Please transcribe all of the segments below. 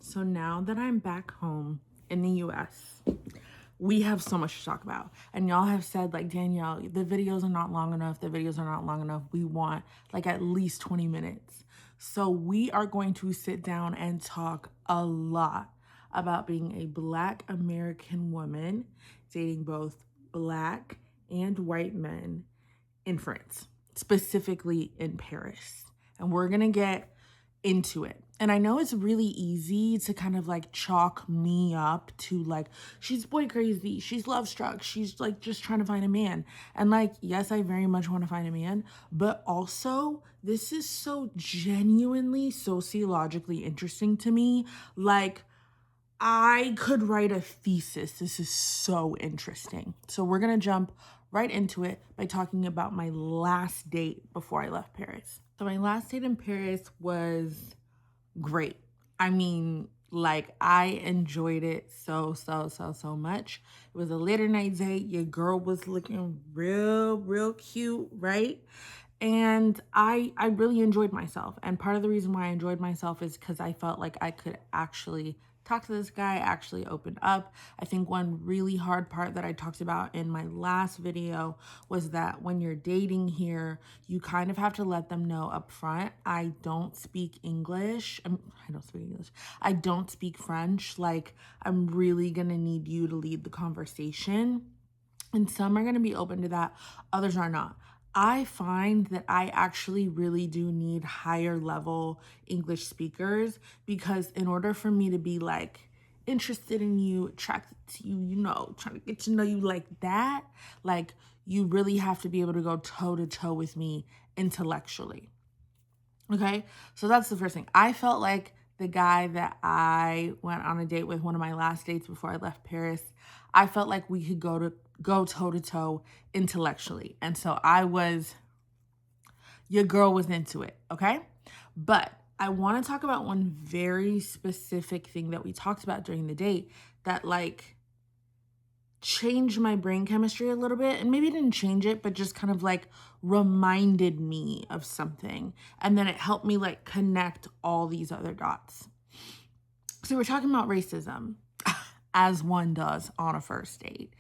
So now that I'm back home in the US, we have so much to talk about. And y'all have said, like, Danielle, the videos are not long enough. The videos are not long enough. We want like at least 20 minutes. So we are going to sit down and talk a lot about being a Black American woman dating both Black and white men in France, specifically in Paris. And we're going to get into it. And I know it's really easy to kind of like chalk me up to like, she's boy crazy, she's love struck, she's like just trying to find a man. And like, yes, I very much want to find a man, but also this is so genuinely sociologically interesting to me. Like, I could write a thesis. This is so interesting. So we're going to jump right into it by talking about my last date before I left Paris. So my last date in Paris was great. I mean, like, I enjoyed it so much. It was a later night date. Your girl was looking real cute, right? And I really enjoyed myself. And part of the reason why I enjoyed myself is because I felt like I could actually talk to this guy, actually open up. I think one really hard part that I talked about in my last video was that when you're dating here, you kind of have to let them know up front, I don't speak English. I don't speak English. I don't speak French. Like, I'm really gonna need you to lead the conversation. And some are gonna be open to that, others are not. I find that I actually really do need higher level English speakers, because in order for me to be like interested in you, attracted to you, you know, trying to get to know you like that, like, you really have to be able to go toe to toe with me intellectually. Okay, so that's the first thing. I felt like the guy that I went on a date with, one of my last dates before I left Paris, I felt like we could go toe to toe intellectually. And so your girl was into it, okay? But I want to talk about one very specific thing that we talked about during the date that like changed my brain chemistry a little bit, and maybe didn't change it, but just kind of like reminded me of something. And then it helped me like connect all these other dots. So we're talking about racism, as one does on a first date.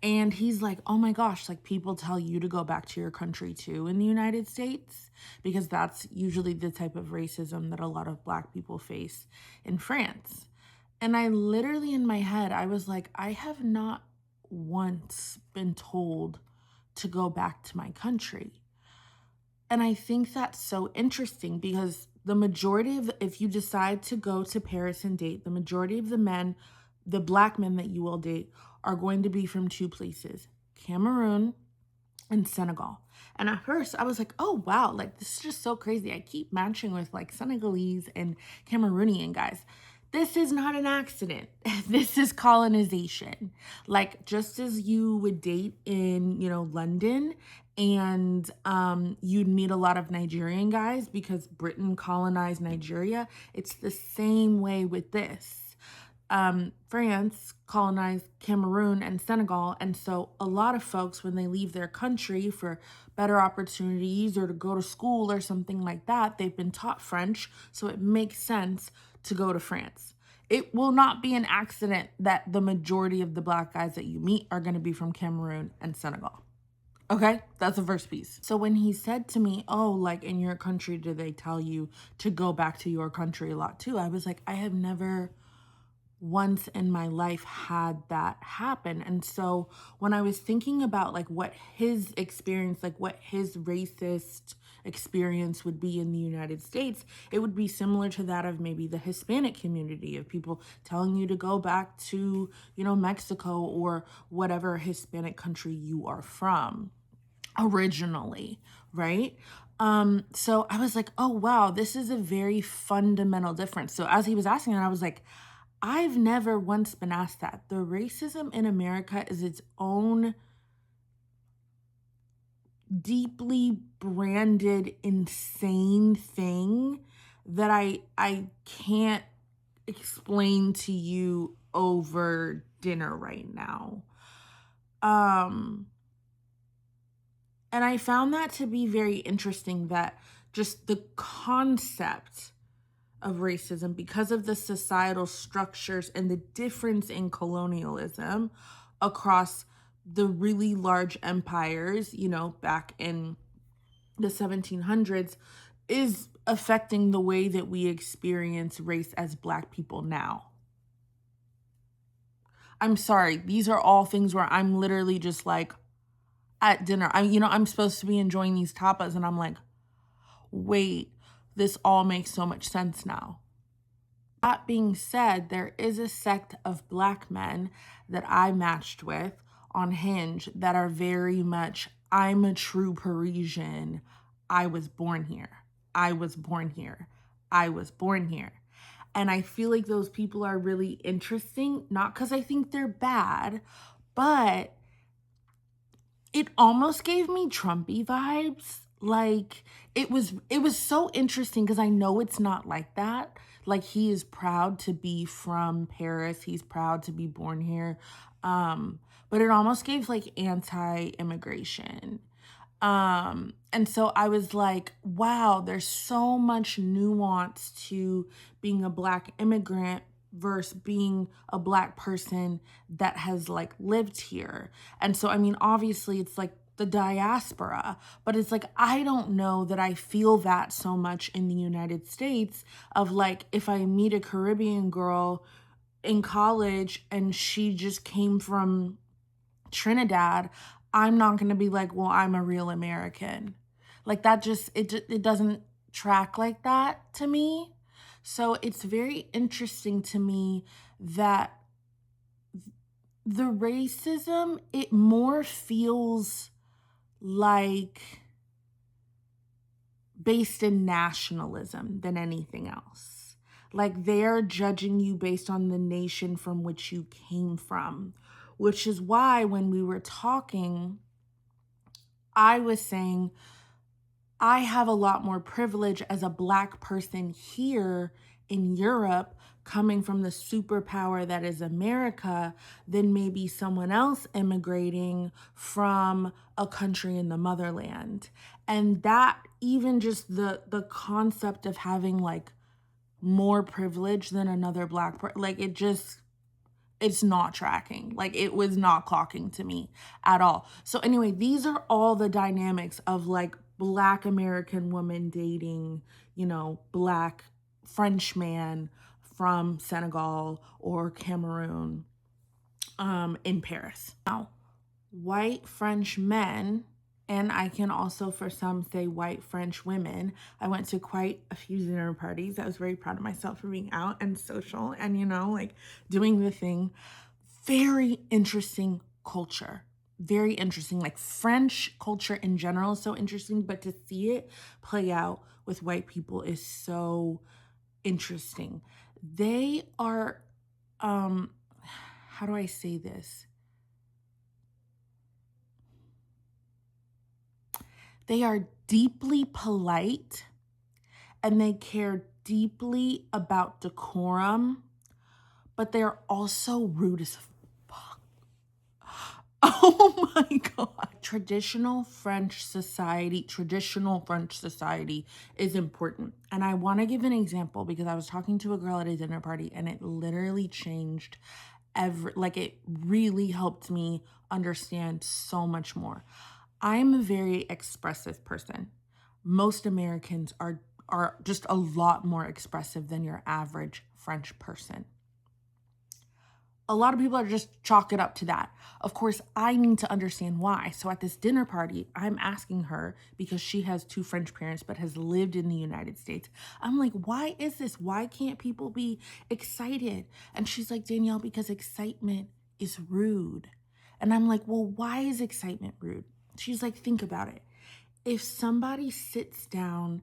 And he's like, oh my gosh, like, people tell you to go back to your country too in the United States, because that's usually the type of racism that a lot of Black people face in France. And I literally, in my head, I was like, I have not once been told to go back to my country. And I think that's so interesting, because the majority of, if you decide to go to Paris and date, the majority of the men, the Black men that you will date, are going to be from two places, Cameroon and Senegal. And at first I was like, oh wow, like, this is just so crazy. I keep matching with like Senegalese and Cameroonian guys. This is not an accident. This is colonization. Like, just as you would date in, you know, London, and you'd meet a lot of Nigerian guys because Britain colonized Nigeria, it's the same way with this. France colonized Cameroon and Senegal. And so a lot of folks, when they leave their country for better opportunities or to go to school or something like that, they've been taught French. So it makes sense to go to France. It will not be an accident that the majority of the Black guys that you meet are going to be from Cameroon and Senegal. Okay, that's the first piece. So when he said to me, oh, like, in your country, do they tell you to go back to your country a lot too? I was like, I have never once in my life had that happen. And so when I was thinking about like what his experience, like what his racist experience would be in the United States, it would be similar to that of maybe the Hispanic community, of people telling you to go back to, you know, Mexico or whatever Hispanic country you are from originally, right? So I was like, oh wow, this is a very fundamental difference. So as he was asking that, I was like, I've never once been asked that. The racism in America is its own deeply branded, insane thing that I can't explain to you over dinner right now. And I found that to be very interesting, that just the concept of racism, because of the societal structures and the difference in colonialism across the really large empires, you know, back in the 1700s, is affecting the way that we experience race as Black people now. I'm sorry, these are all things where I'm literally just like at dinner. I'm supposed to be enjoying these tapas and I'm like, wait, this all makes so much sense now. That being said, there is a sect of Black men that I matched with on Hinge that are very much, I'm a true Parisian. I was born here. I was born here. I was born here. And I feel like those people are really interesting, not because I think they're bad, but it almost gave me Trumpy vibes. Like it was so interesting because I know it's not like that. Like he is proud to be from Paris. He's proud to be born here. But it almost gave like anti-immigration. And so I was like, wow, there's so much nuance to being a Black immigrant versus being a Black person that has like lived here. And so, I mean, obviously it's like the diaspora, but it's like, I don't know that I feel that so much in the United States of like, if I meet a Caribbean girl in college and she just came from Trinidad, I'm not going to be like, well, I'm a real American. Like that it doesn't track like that to me. So it's very interesting to me that the racism, it more feels like based in nationalism than anything else. Like they're judging you based on the nation from which you came from. Which is why when we were talking, I was saying I have a lot more privilege as a Black person here in Europe coming from the superpower that is America than maybe someone else immigrating from a country in the motherland. And that even just the concept of having like more privilege than another Black person, like it's not tracking. Like it was not clocking to me at all. So anyway, these are all the dynamics of like Black American woman dating, you know, Black French man from Senegal or Cameroon in Paris. Now, white French men, and I can also for some say white French women. I went to quite a few dinner parties. I was very proud of myself for being out and social and, you know, like doing the thing. Very interesting culture. Very interesting. Like French culture in general is so interesting, but to see it play out with white people is so interesting. They are, how do I say this? They are deeply polite and they care deeply about decorum, but they're also rude as fuck. Oh my God. Traditional French society is important. And I want to give an example because I was talking to a girl at a dinner party and it literally changed it really helped me understand so much more. I'm a very expressive person. Most Americans are just a lot more expressive than your average French person. A lot of people are just chalk it up to that. Of course, I need to understand why. So at this dinner party, I'm asking her because she has 2 French parents but has lived in the United States. I'm like, why is this? Why can't people be excited? And she's like, Danielle, because excitement is rude. And I'm like, well, why is excitement rude? She's like, think about it. If somebody sits down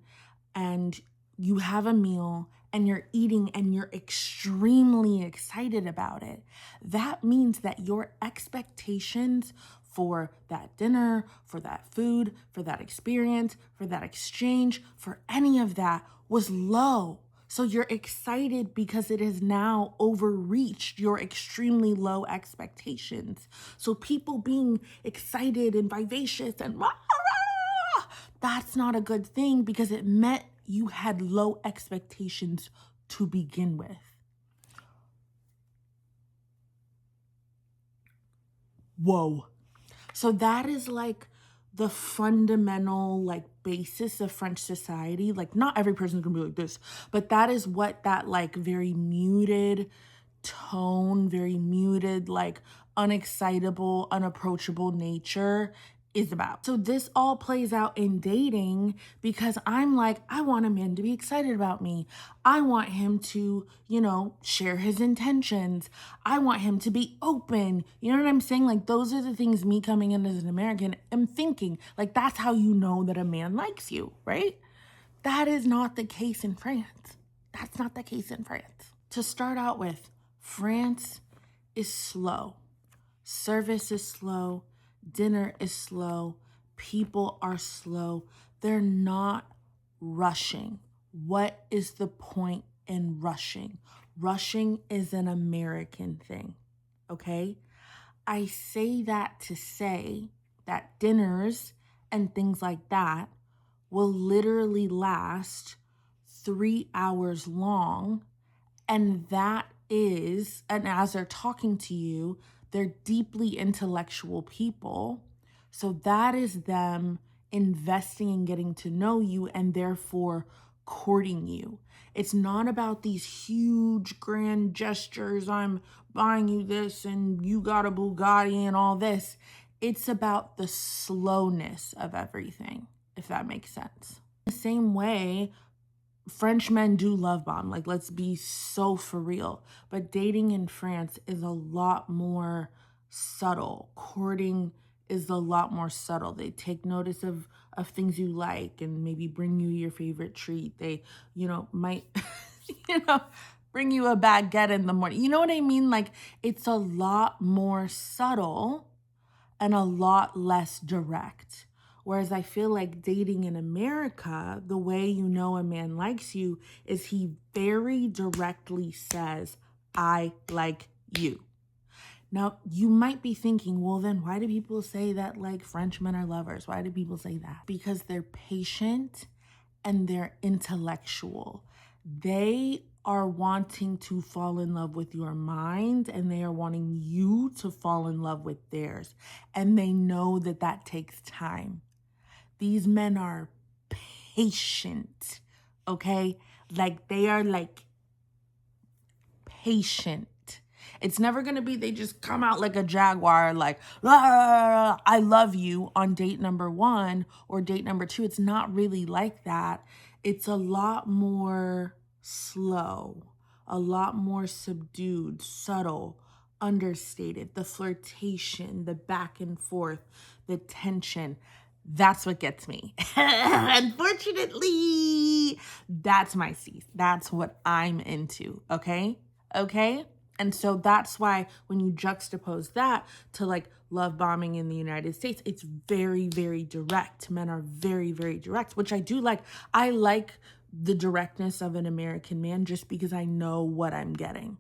and you have a meal and you're eating and you're extremely excited about it, that means that your expectations for that dinner, for that food, for that experience, for that exchange, for any of that was low. So you're excited because it has now overreached your extremely low expectations. So people being excited and vivacious and that's not a good thing because it meant you had low expectations to begin with. Whoa. So that is like the fundamental like basis of French society. Like not every person's gonna be like this, but that is what that like very muted tone, very muted, like unexcitable, unapproachable nature is about. So this all plays out in dating because I'm like, I want a man to be excited about me. I want him to, share his intentions. I want him to be open. You know what I'm saying? Like those are the things me coming in as an American am thinking. Like that's how you know that a man likes you, right? That is not the case in France. That's not the case in France. To start out with, France is slow. Service is slow. Dinner is slow. People are slow. They're not rushing. What is the point in rushing? Rushing is an American thing, okay? I say that to say that dinners and things like that will literally last 3 hours long. And as they're talking to you, they're deeply intellectual people. So that is them investing in getting to know you and therefore courting you. It's not about these huge grand gestures. I'm buying you this and you got a Bugatti and all this. It's about the slowness of everything, if that makes sense. The same way, French men do love bomb. Like, let's be so for real. But dating in France is a lot more subtle. Courting is a lot more subtle. They take notice of things you like and maybe bring you your favorite treat. They, might, bring you a baguette in the morning. You know what I mean? Like, it's a lot more subtle and a lot less direct. Whereas I feel like dating in America, the way you know a man likes you is he very directly says, I like you. Now, you might be thinking, well, then why do people say that like French men are lovers? Why do people say that? Because they're patient and they're intellectual. They are wanting to fall in love with your mind and they are wanting you to fall in love with theirs. And they know that that takes time. These men are patient, okay? Like they are like patient. It's never going to be they just come out like a jaguar, like, I love you on date number 1 or date number 2. It's not really like that. It's a lot more slow, a lot more subdued, subtle, understated. The flirtation, the back and forth, the tension. That's what gets me. Unfortunately, that's my C. That's what I'm into, okay? Okay? And so that's why when you juxtapose that to like love bombing in the United States, it's very, very direct. Men are very, very direct, which I do like. I like the directness of an American man just because I know what I'm getting.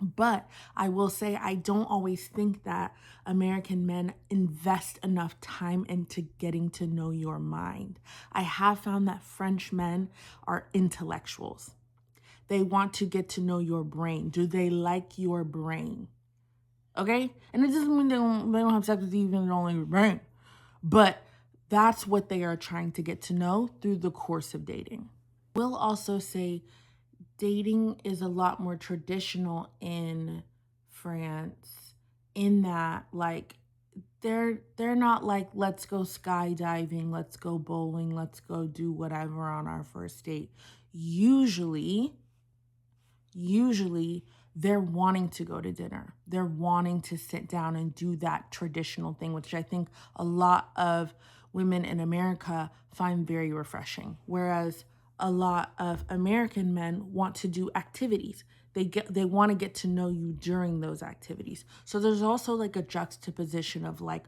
But I will say I don't always think that American men invest enough time into getting to know your mind. I have found that French men are intellectuals. They want to get to know your brain. Do they like your brain? Okay? And it doesn't mean they don't have sex with you even if they don't like your brain. But that's what they are trying to get to know through the course of dating. We'll also say dating is a lot more traditional in France in that like they're not like, let's go skydiving, let's go bowling, let's go do whatever on our first date. Usually they're wanting to go to dinner. They're wanting to sit down and do that traditional thing, which I think a lot of women in America find very refreshing. Whereas a lot of American men want to do activities. They want to get to know you during those activities. So there's also like a juxtaposition of like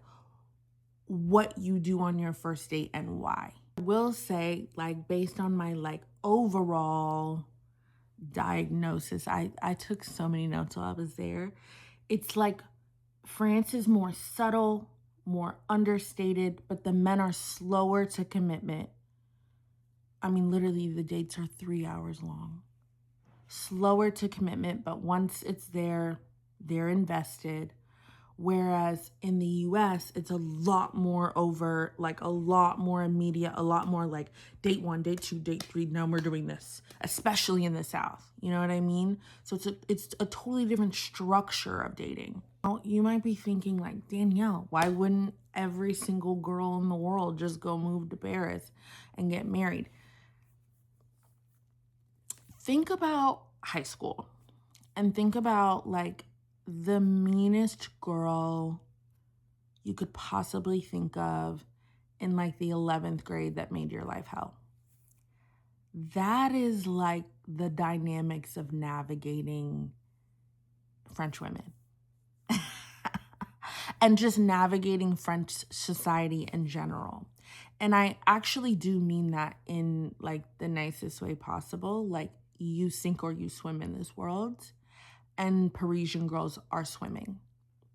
what you do on your first date and why. I will say, like, based on my like overall diagnosis, I took so many notes while I was there. It's like France is more subtle, more understated, but the men are slower to commitment. I mean, literally the dates are 3 hours long. slower to commitment, but once it's there, they're invested. Whereas in the US, it's a lot more overt, like a lot more immediate, a lot more like date 1, date 2, date 3, now we're doing this, especially in the South. You know what I mean? So it's a totally different structure of dating. Now, you might be thinking like, Danielle, why wouldn't every single girl in the world just go move to Paris and get married? Think about high school and think about like the meanest girl you could possibly think of in like the 11th grade that made your life hell. That is like the dynamics of navigating French women and just navigating French society in general. And I actually do mean that in like the nicest way possible. Like, you sink or you swim in this world, and Parisian girls are swimming.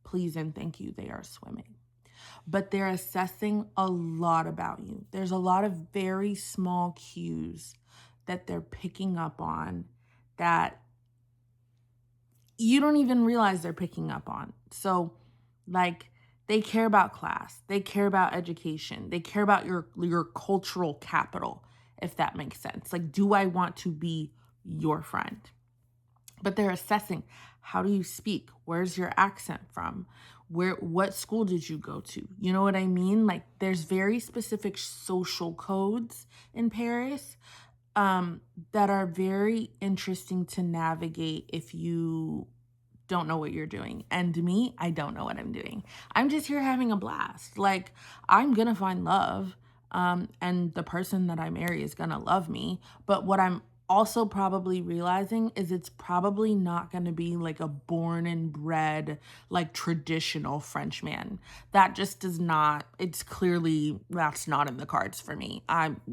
Please and thank you, they are swimming. But they're assessing a lot about you. There's a lot of very small cues that they're picking up on that you don't even realize they're picking up on. So, like, they care about class, they care about education, they care about your cultural capital, if that makes sense. Like, do I want to be your friend? But they're assessing, how do you speak? Where's your accent from? What school did you go to? You know what I mean? Like, there's very specific social codes in Paris that are very interesting to navigate if you don't know what you're doing. And me, I don't know what I'm doing. I'm just here having a blast. Like, I'm gonna find love, and the person that I marry is gonna love me. But what I'm also probably realizing is it's probably not going to be like a born and bred, like traditional French man. That just does not, it's clearly, that's not in the cards for me.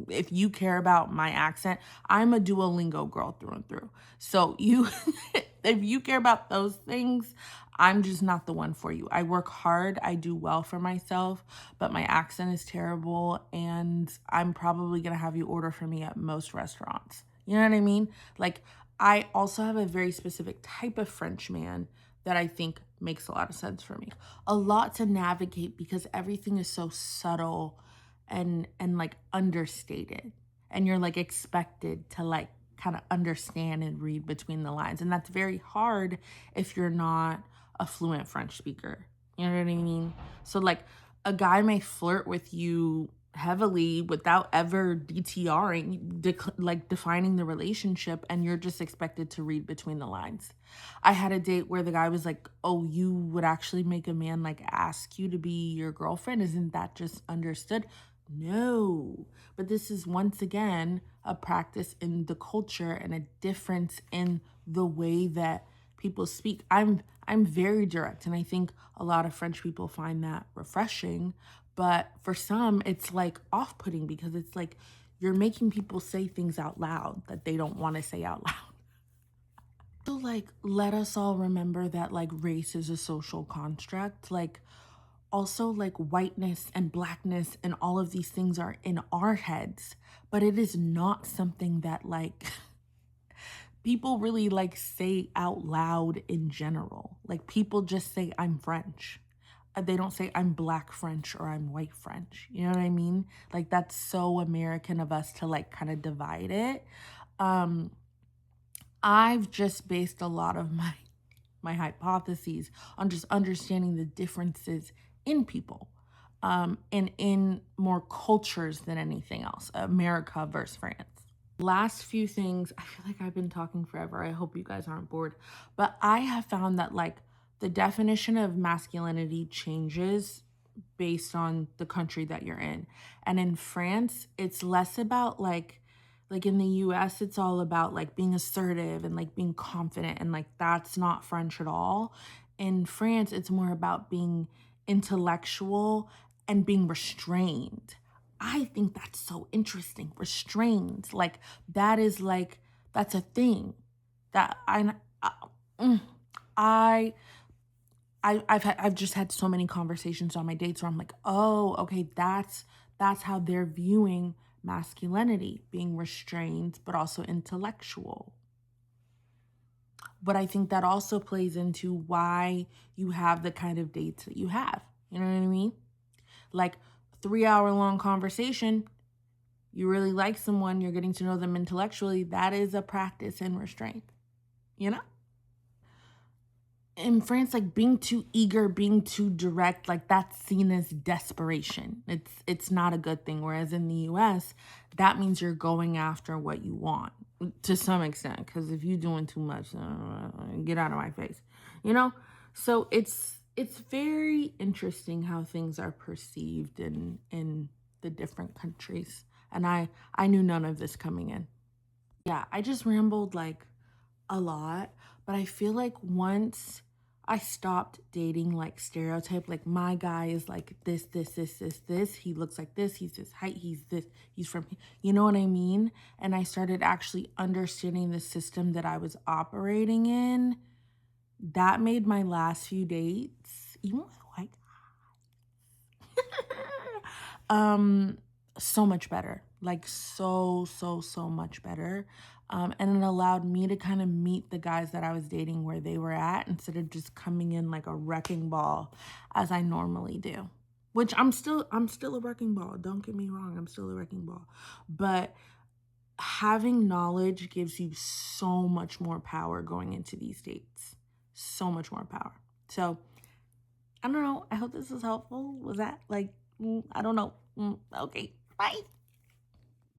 If you care about my accent, I'm a Duolingo girl through and through. So if you care about those things, I'm just not the one for you. I work hard, I do well for myself, but my accent is terrible, and I'm probably going to have you order for me at most restaurants. You know what I mean? Like, I also have a very specific type of French man that I think makes a lot of sense for me. A lot to navigate because everything is so subtle and like understated. And you're like expected to like kind of understand and read between the lines. And that's very hard if you're not a fluent French speaker. You know what I mean? So like, a guy may flirt with you heavily without ever DTRing, like defining the relationship, and you're just expected to read between the lines. I had a date where the guy was like, oh, you would actually make a man like ask you to be your girlfriend? Isn't that just understood? No. But this is once again a practice in the culture and a difference in the way that people speak. I'm very direct, and I think a lot of French people find that refreshing. But for some, it's like off-putting because it's like you're making people say things out loud that they don't want to say out loud. So like, let us all remember that like race is a social construct. Like, also like whiteness and blackness and all of these things are in our heads, but it is not something that like people really like say out loud in general. Like, people just say I'm French. They don't say I'm Black French or I'm white French. You know what I mean? Like, that's so American of us to like kind of divide it. I've just based a lot of my hypotheses on just understanding the differences in people, and in more cultures than anything else, America versus France. Last few things, I feel like I've been talking forever. I hope you guys aren't bored. But I have found that like the definition of masculinity changes based on the country that you're in. And in France, it's less about like in the US, it's all about like being assertive and like being confident, and like that's not French at all. In France, it's more about being intellectual and being restrained. I think that's so interesting. Restrained, like that is like that's a thing that mm, I I've just had so many conversations on my dates where I'm like, oh, okay, that's how they're viewing masculinity, being restrained but also intellectual. But I think that also plays into why you have the kind of dates that you have. You know what I mean? Like 3-hour long conversation, you really like someone, you're getting to know them intellectually, that is a practice in restraint, you know? In France, like being too eager, being too direct, like that's seen as desperation. It's not a good thing. Whereas in the US, that means you're going after what you want to some extent. Because if you're doing too much, get out of my face, you know. So it's very interesting how things are perceived in the different countries. And I knew none of this coming in. Yeah, I just rambled like a lot, but I feel like once I stopped dating like stereotype, like my guy is like this, he looks like this, he's this height, he's this, he's from, you know what I mean? And I started actually understanding the system that I was operating in. That made my last few dates, even with white so much better, like so much better. And it allowed me to kind of meet the guys that I was dating where they were at instead of just coming in like a wrecking ball as I normally do, which I'm still a wrecking ball, don't get me wrong, I'm still a wrecking ball. But having knowledge gives you so much more power going into these dates, so much more power. So I don't know. I hope this was helpful. Was that like, I don't know. Okay, bye.